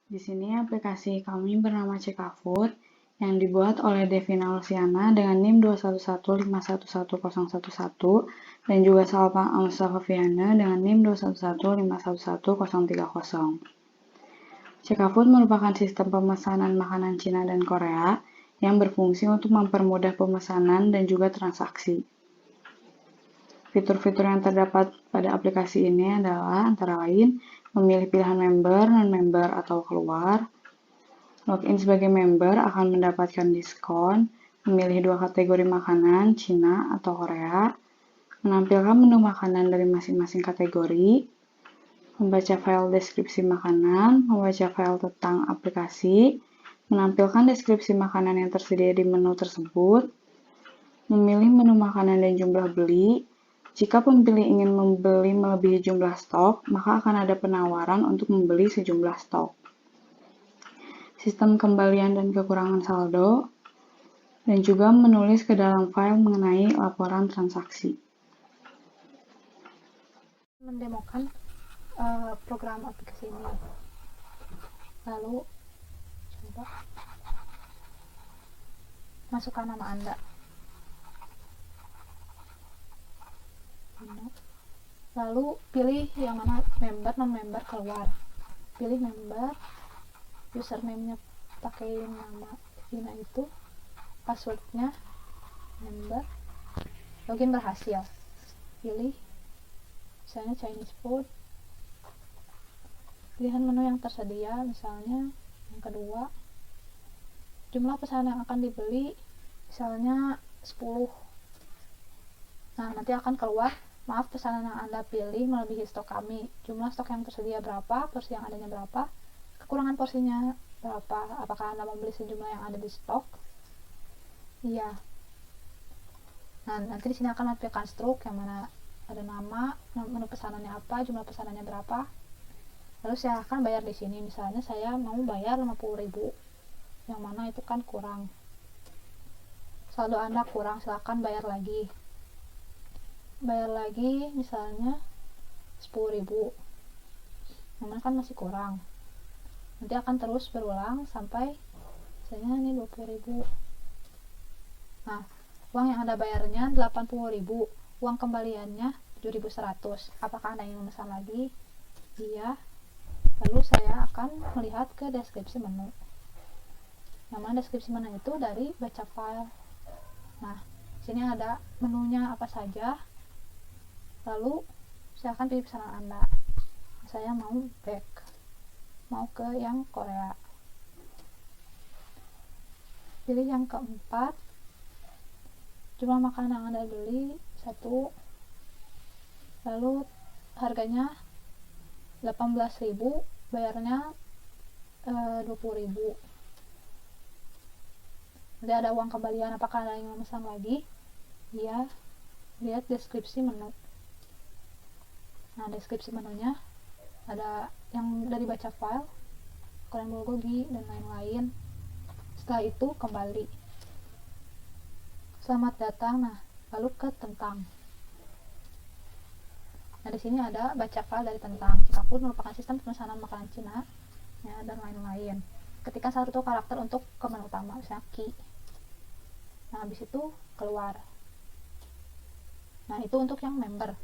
Di sini aplikasi kami bernama Cekafood yang dibuat oleh Devina Luciana dengan NIM 211511011 dan juga Salma Al-Mustafaviana dengan NIM 211511030. Cekafood merupakan sistem pemesanan makanan Cina dan Korea yang berfungsi untuk mempermudah pemesanan dan juga transaksi. Fitur-fitur yang terdapat pada aplikasi ini adalah antara lain memilih pilihan member, non-member, atau keluar. Login sebagai member akan mendapatkan diskon, memilih 2 kategori makanan, Cina atau Korea, menampilkan menu makanan dari masing-masing kategori, membaca file deskripsi makanan, membaca file tentang aplikasi, menampilkan deskripsi makanan yang tersedia di menu tersebut, memilih menu makanan dan jumlah beli. Jika pembeli ingin membeli melebihi jumlah stok, maka akan ada penawaran untuk membeli sejumlah stok. Sistem kembalian dan kekurangan saldo, dan juga menulis ke dalam file mengenai laporan transaksi. Mendemokan program aplikasi ini. Lalu coba masukkan nama Anda. Lalu pilih yang mana member, non-member, keluar. Pilih member, username-nya pakai nama Vina itu, password-nya member, login berhasil. Pilih misalnya Chinese food, pilihan menu yang tersedia, misalnya yang kedua, jumlah pesanan yang akan dibeli misalnya 10. Nah, nanti akan keluar, maaf, pesanan yang Anda pilih melebihi stok kami. Jumlah stok yang tersedia berapa, porsi yang adanya berapa, kekurangan porsinya berapa, apakah Anda membeli sejumlah yang ada di stok? Iya. Nah, nanti di sini akan menampilkan struk yang mana ada nama, menu pesanannya apa, jumlah pesanannya berapa. Lalu saya akan bayar di sini. Misalnya saya mau bayar 50.000, yang mana itu kan kurang. Saldo Anda kurang, silakan bayar lagi. Bayar lagi misalnya 10.000, yang mana kan masih kurang. Nanti akan terus berulang sampai misalnya ini 20.000. Nah, uang yang Anda bayarnya 80.000, uang kembaliannya 7.100. Apakah Anda ingin memesan lagi? Iya. Lalu saya akan melihat ke deskripsi menu. Yang mana deskripsi menu itu dari baca file. Nah, sini ada menunya apa saja. Lalu saya akan pilih pesanan Anda. Saya mau back, mau ke yang Korea. Pilih yang keempat, jumlah makanan yang Anda beli 1, lalu harganya 18.000, bayarnya 20.000. Nanti ada uang kembalian, apakah Anda ingin memesan lagi? Iya. Lihat deskripsi menu. Nah, deskripsi menunya ada yang dari baca file, Korean bulgogi, dan lain-lain. Setelah itu kembali. Selamat datang. Nah, lalu ke tentang. Nah, di sini ada baca file dari tentang. Cekafood merupakan sistem pemesanan makanan Cina, ya, dan lain-lain. Ketikkan satu karakter untuk ke menu utama, misalnya key. Nah, habis itu keluar. Nah, itu untuk yang member.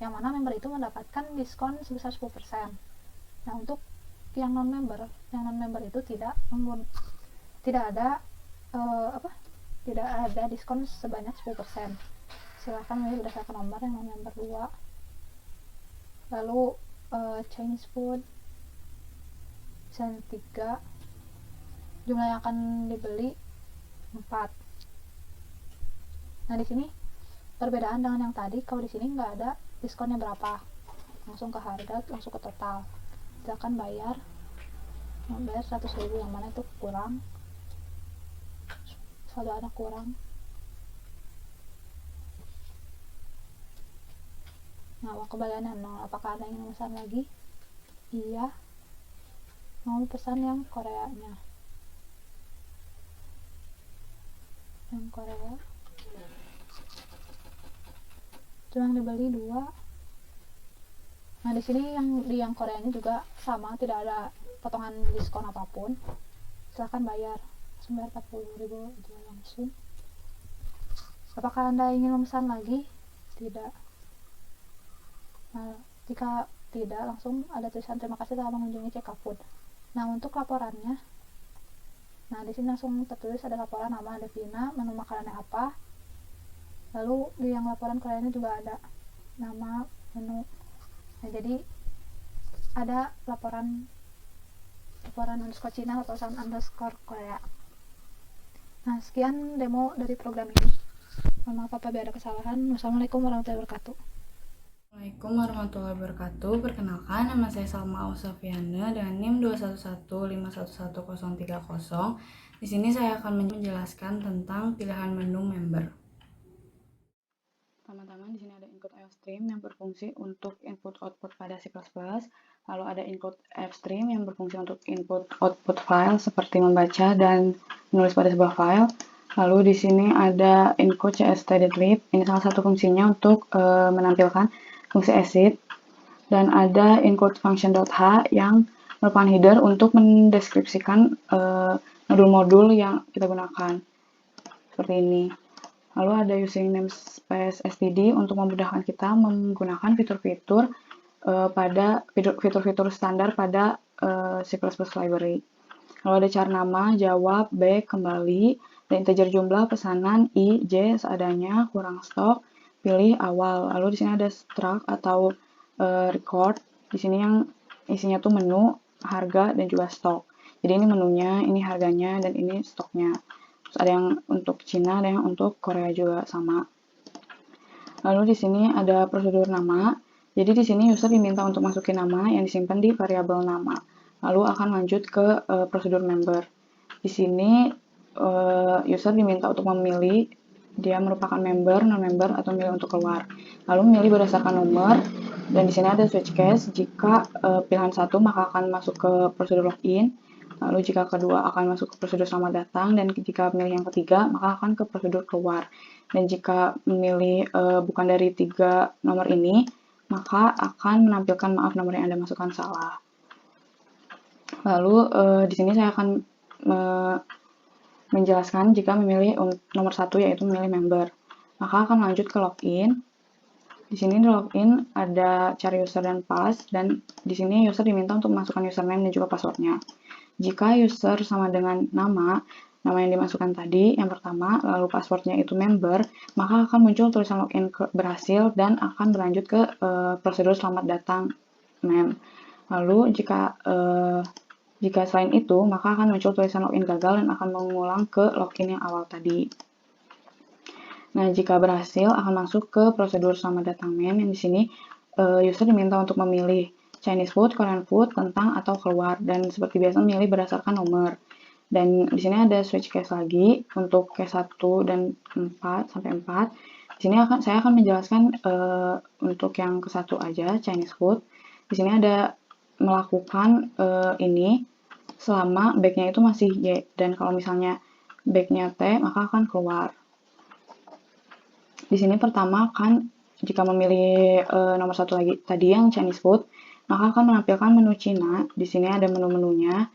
Yang mana member itu mendapatkan diskon sebesar 10%. Nah, untuk yang non-member itu tidak ada tidak ada diskon sebanyak 10%. Silakan memilih berdasarkan nomor yang non-member 2. Lalu Chinese food misalnya 3, jumlah yang akan dibeli 4. Nah, di sini perbedaan dengan yang tadi, kalau di sini nggak ada diskonnya berapa, langsung ke harga, langsung ke total. Silakan bayar 100.000, yang mana itu kurang, saldo Anda kurang. Nah, uang kembaliannya 0. Apakah Anda ingin memesan lagi? Iya. Mau pesan yang Koreanya. Yang Korea. Cuma yang dibeli 2. Nah, di sini yang Koreanya juga sama, tidak ada potongan diskon apapun, silahkan bayar. Langsung bayar 40.000 aja langsung. Apakah Anda ingin memesan lagi? Tidak. Nah, jika tidak, langsung ada tulisan terima kasih telah mengunjungi CK Food. Nah, untuk laporannya, nah di sini langsung tertulis ada laporan nama Devina, menu makanannya apa. Lalu di yang laporan kliennya juga ada nama, menu. Nah, jadi ada laporan underscore Cina, laporan underscore Korea. Nah, sekian demo dari program ini. Mohon maaf apabila ada kesalahan. Wassalamualaikum warahmatullahi wabarakatuh. Assalamualaikum warahmatullahi wabarakatuh. Perkenalkan, nama saya Salma Ausafiana dengan NIM 211511030. Di sini saya akan menjelaskan tentang pilihan menu member. Pertama-tama di sini ada input F-stream yang berfungsi untuk input output pada C++. Lalu ada input F-stream yang berfungsi untuk input output file seperti membaca dan menulis pada sebuah file. Lalu di sini ada input cstdlib. Ini salah satu fungsinya untuk menampilkan fungsi exit, dan ada include function.h yang merupakan header untuk mendeskripsikan modul-modul yang kita gunakan seperti ini. Lalu ada using namespace std untuk memudahkan kita menggunakan fitur-fitur pada fitur-fitur standar pada C++ library. Lalu ada char nama, jawab, back, kembali, dan integer jumlah, pesanan, i, j seadanya, kurang stok, pilih awal. Lalu di sini ada struct atau record. Di sini yang isinya tuh menu, harga, dan juga stok. Jadi ini menunya, ini harganya, dan ini stoknya. Terus ada yang untuk Cina, ada yang untuk Korea juga sama. Lalu di sini ada prosedur nama. Jadi di sini user diminta untuk masukin nama yang disimpan di variabel nama. Lalu akan lanjut ke prosedur member. Di sini user diminta untuk memilih dia merupakan member, non-member, atau memilih untuk keluar. Lalu memilih berdasarkan nomor, dan di sini ada switch case. Jika pilihan satu maka akan masuk ke prosedur login, lalu jika kedua akan masuk ke prosedur selamat datang, dan jika memilih yang ketiga maka akan ke prosedur keluar. Dan jika memilih bukan dari tiga nomor ini, maka akan menampilkan maaf nomor yang Anda masukkan salah. Lalu di sini saya akan menjelaskan jika memilih nomor satu, yaitu memilih member. Maka akan lanjut ke login. Di sini di login ada cari user dan pass, dan di sini user diminta untuk memasukkan username dan juga passwordnya. Jika user sama dengan nama yang dimasukkan tadi, yang pertama, lalu passwordnya itu member, maka akan muncul tulisan login berhasil dan akan berlanjut ke prosedur selamat datang mem. Lalu jika selain itu, maka akan muncul tulisan login gagal dan akan mengulang ke login yang awal tadi. Nah, jika berhasil, akan masuk ke prosedur selamat datang mem, yang di sini user diminta untuk memilih Chinese food, Korean food, kentang, atau keluar, dan seperti biasa memilih berdasarkan nomor. Dan di sini ada switch case lagi untuk case 1 dan 4 sampai 4. Di sini saya akan menjelaskan untuk yang ke 1 aja, Chinese food. Di sini ada melakukan ini selama backnya itu masih Y, dan kalau misalnya backnya T, maka akan keluar. Di sini pertama kan jika memilih nomor satu lagi tadi yang Chinese food, maka akan menampilkan menu Cina. Di sini ada menu-menunya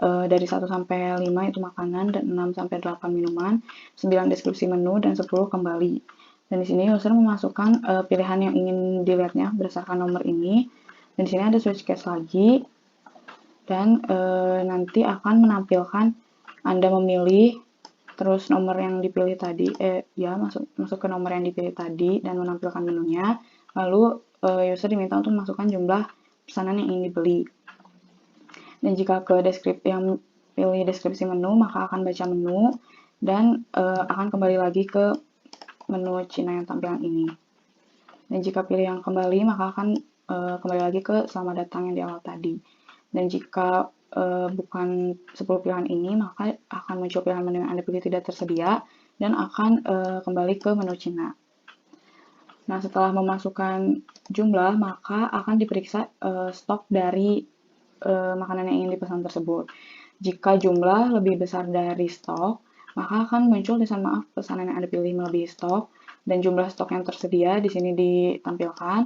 dari 1 sampai 5 itu makanan, dan 6 sampai 8 minuman, 9 deskripsi menu, dan 10 kembali. Dan di sini user memasukkan pilihan yang ingin dilihatnya berdasarkan nomor ini. Dan di sini ada switch case lagi, dan nanti akan menampilkan Anda memilih, terus nomor yang dipilih tadi, masuk ke nomor yang dipilih tadi dan menampilkan menunya. Lalu user diminta untuk memasukkan jumlah pesanan yang ingin dibeli. Dan jika yang pilih deskripsi menu, maka akan baca menu dan akan kembali lagi ke menu Cina yang tampilan ini. Dan jika pilih yang kembali, maka akan kembali lagi ke selamat datang yang di awal tadi. Dan jika bukan 10 pilihan ini, maka akan muncul pilihan menu yang Anda pilih tidak tersedia dan akan kembali ke menu Cina. Nah, setelah memasukkan jumlah, maka akan diperiksa stok dari makanan yang ingin dipesan tersebut. Jika jumlah lebih besar dari stok, maka akan muncul tulisan maaf pesanan yang Anda pilih melebihi stok, dan jumlah stok yang tersedia di sini ditampilkan.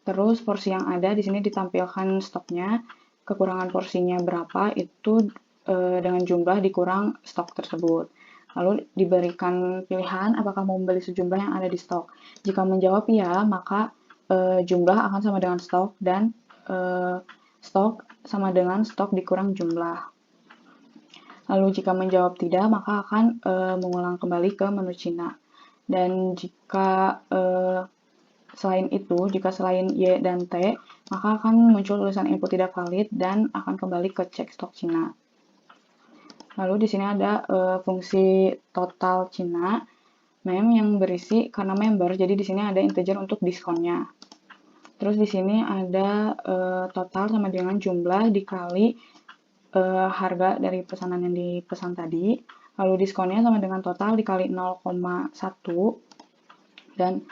Terus porsi yang ada di sini ditampilkan stoknya, kekurangan porsinya berapa itu dengan jumlah dikurang stok tersebut. Lalu diberikan pilihan apakah mau membeli sejumlah yang ada di stok. Jika menjawab ya, maka jumlah akan sama dengan stok dan stok sama dengan stok dikurang jumlah. Lalu jika menjawab tidak, maka akan mengulang kembali ke menu Cina. Dan jika selain itu, jika selain Y dan T, maka akan muncul tulisan input tidak valid dan akan kembali ke cek stok Cina. Lalu di sini ada fungsi total Cina, yang berisi karena member, jadi di sini ada integer untuk diskonnya. Terus di sini ada total sama dengan jumlah dikali harga dari pesanan yang dipesan tadi. Lalu diskonnya sama dengan total dikali 0,1 dan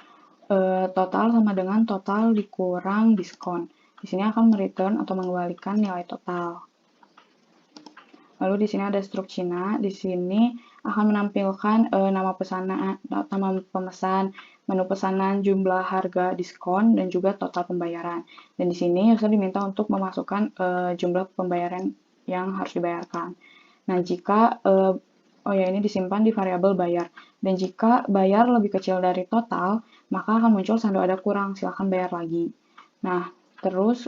total sama dengan total dikurang diskon. Di sini akan mereturn atau mengembalikan nilai total. Lalu di sini ada struk Cina. Di sini akan menampilkan nama pesanan, nama pemesan, menu pesanan, jumlah harga diskon, dan juga total pembayaran. Dan di sini user diminta untuk memasukkan jumlah pembayaran yang harus dibayarkan. Nah, jika ini disimpan di variabel bayar. Dan jika bayar lebih kecil dari total, maka akan muncul saldo ada kurang, silahkan bayar lagi. Nah, terus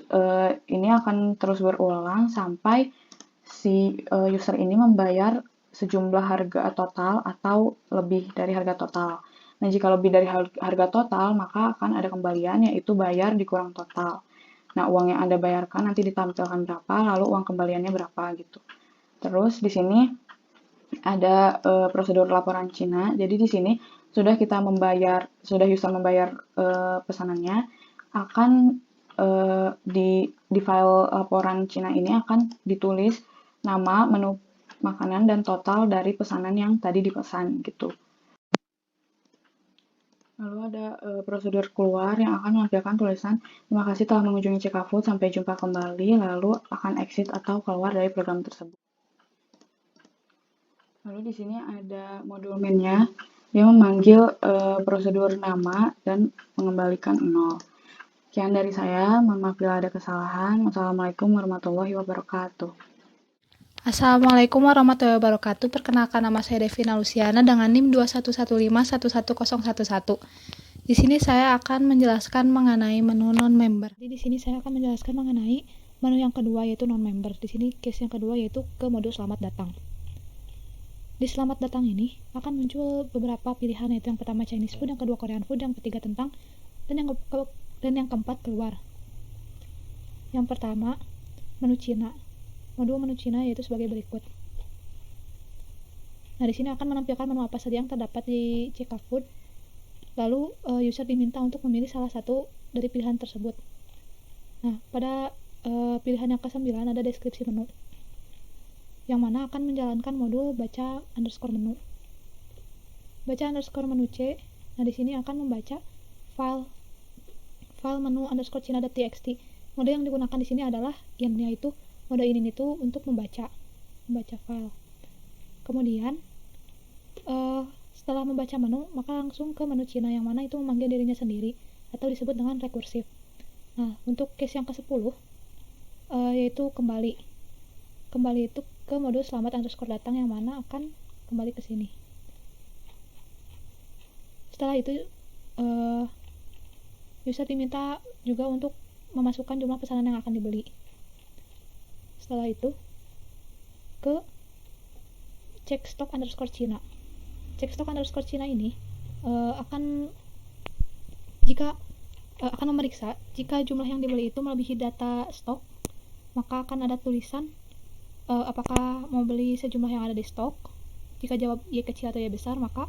ini akan terus berulang sampai si user ini membayar sejumlah harga total atau lebih dari harga total. Nah, jika lebih dari harga total, maka akan ada kembalian, yaitu bayar dikurang total. Nah, uang yang Anda bayarkan nanti ditampilkan berapa, lalu uang kembaliannya berapa gitu. Terus di sini ada prosedur laporan Cina. Jadi di sini sudah user membayar pesanannya, akan di file laporan Cina ini akan ditulis nama, menu makanan, dan total dari pesanan yang tadi dipesan gitu. Lalu ada prosedur keluar yang akan menampilkan tulisan terima kasih telah mengunjungi CK Food, sampai jumpa kembali, lalu akan exit atau keluar dari program tersebut. Lalu di sini ada modul main-nya yang memanggil prosedur nama dan mengembalikan 0. Sekian dari saya, mohon maaf bila ada kesalahan. Wassalamualaikum warahmatullahi wabarakatuh. Assalamualaikum warahmatullahi wabarakatuh. Perkenalkan, nama saya Devina Luciana dengan NIM 2115111011. Di sini saya akan menjelaskan mengenai menu non-member. Jadi di sini saya akan menjelaskan mengenai menu yang kedua, yaitu non-member. Di sini case yang kedua yaitu ke modul selamat datang. Di selamat datang ini akan muncul beberapa pilihan, yaitu yang pertama Chinese food, yang kedua Korean food, yang ketiga tentang, dan yang keempat keluar. Yang pertama menu Cina. Modul menu Cina yaitu sebagai berikut. Nah, di sini akan menampilkan menu apa saja yang terdapat di CK Food. Lalu user diminta untuk memilih salah satu dari pilihan tersebut. Nah, pada pilihan yang ke-9 ada deskripsi menu, yang mana akan menjalankan modul baca underscore menu. Baca underscore menu C. Nah, di sini akan membaca file menu underscore Cina.txt. Mode yang digunakan di sini adalah in, yaitu mode in itu untuk membaca file. Kemudian setelah membaca menu, maka langsung ke menu Cina, yang mana itu memanggil dirinya sendiri atau disebut dengan rekursif. Nah, untuk case yang ke-10 yaitu kembali itu ke mode selamat underscore datang, yang mana akan kembali ke sini. Setelah itu user diminta juga untuk memasukkan jumlah pesanan yang akan dibeli. Setelah itu ke cek stok underscore Cina. Cek stok underscore Cina ini akan memeriksa jika jumlah yang dibeli itu melebihi data stok, maka akan ada tulisan apakah mau beli sejumlah yang ada di stok. Jika jawab Y kecil atau Y besar, maka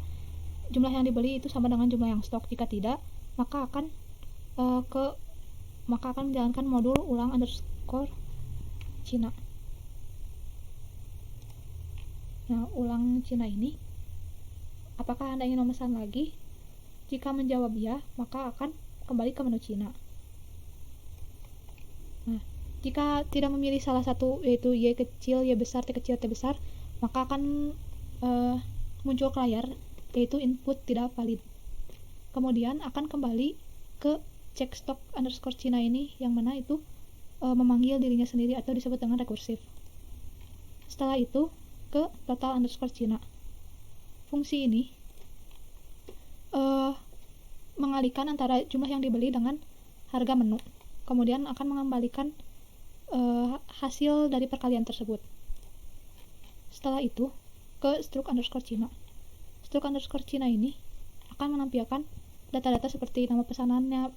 jumlah yang dibeli itu sama dengan jumlah yang stok. Jika tidak, maka akan menjalankan modul ulang underscore Cina. Nah, ulang Cina ini, apakah Anda ingin memesan lagi? Jika menjawab ya, maka akan kembali ke menu Cina. Nah, jika tidak memilih salah satu, yaitu Y kecil, Y besar, T kecil, T besar, maka akan muncul ke layar, yaitu input tidak valid. Kemudian akan kembali ke cek stok underscore Cina ini, yang mana itu memanggil dirinya sendiri atau disebut dengan rekursif. Setelah itu ke total underscore Cina. Fungsi ini mengalihkan antara jumlah yang dibeli dengan harga menu, kemudian akan mengembalikan hasil dari perkalian tersebut. Setelah itu ke struk underscore Cina. Struk underscore Cina ini akan menampilkan data-data seperti nama pesanannya,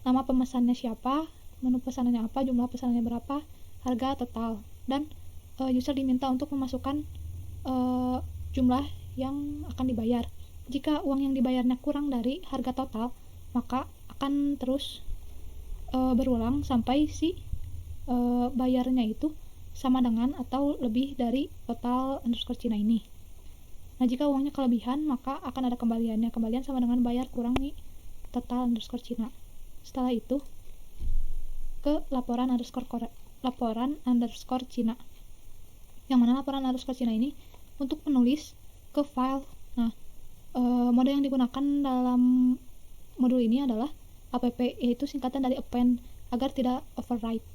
nama pemesannya siapa, menu pesanannya apa, jumlah pesanannya berapa, harga total, dan user diminta untuk memasukkan jumlah yang akan dibayar. Jika uang yang dibayarnya kurang dari harga total, maka akan terus berulang sampai si bayarnya itu sama dengan atau lebih dari total underscore Cina ini. Nah, jika uangnya kelebihan, maka akan ada kembaliannya. Kembalian sama dengan bayar kurang nih total underscore Cina. Setelah itu ke laporan underscore Cina. Yang mana laporan underscore Cina ini untuk menulis ke file. Nah, mode yang digunakan dalam modul ini adalah app, yaitu singkatan dari append agar tidak overwrite.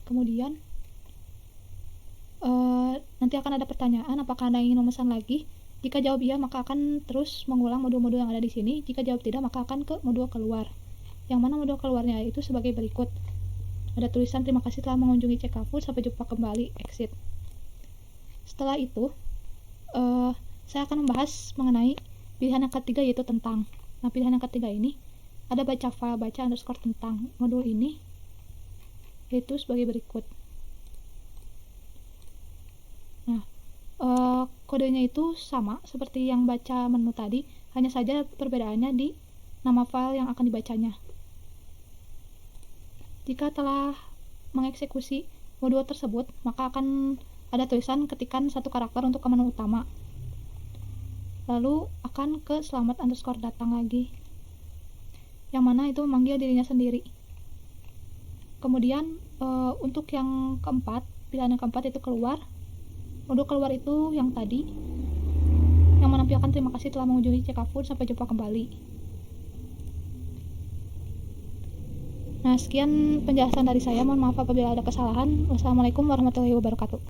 Kemudian nanti akan ada pertanyaan, apakah Anda ingin memesan lagi? Jika jawab iya, maka akan terus mengulang modul-modul yang ada di sini. Jika jawab tidak, maka akan ke modul keluar. Yang mana modul keluarnya itu sebagai berikut. Ada tulisan terima kasih telah mengunjungi Cekafood, sampai jumpa kembali, exit. Setelah itu, saya akan membahas mengenai pilihan yang ketiga, yaitu tentang. Nah, pilihan yang ketiga ini ada baca file, baca underscore tentang. Modul ini yaitu sebagai berikut. Nah, kodenya itu sama seperti yang baca menu tadi, hanya saja perbedaannya di nama file yang akan dibacanya. Jika telah mengeksekusi modul tersebut, maka akan ada tulisan ketikkan satu karakter untuk ke menu utama. Lalu akan ke selamat underscore datang lagi, yang mana itu memanggil dirinya sendiri. Kemudian untuk yang keempat, pilihan yang keempat itu keluar. Modul keluar itu yang tadi, yang menampilkan terima kasih telah mengunjungi Cekafood, sampai jumpa kembali. Nah, sekian penjelasan dari saya. Mohon maaf apabila ada kesalahan. Wassalamualaikum warahmatullahi wabarakatuh.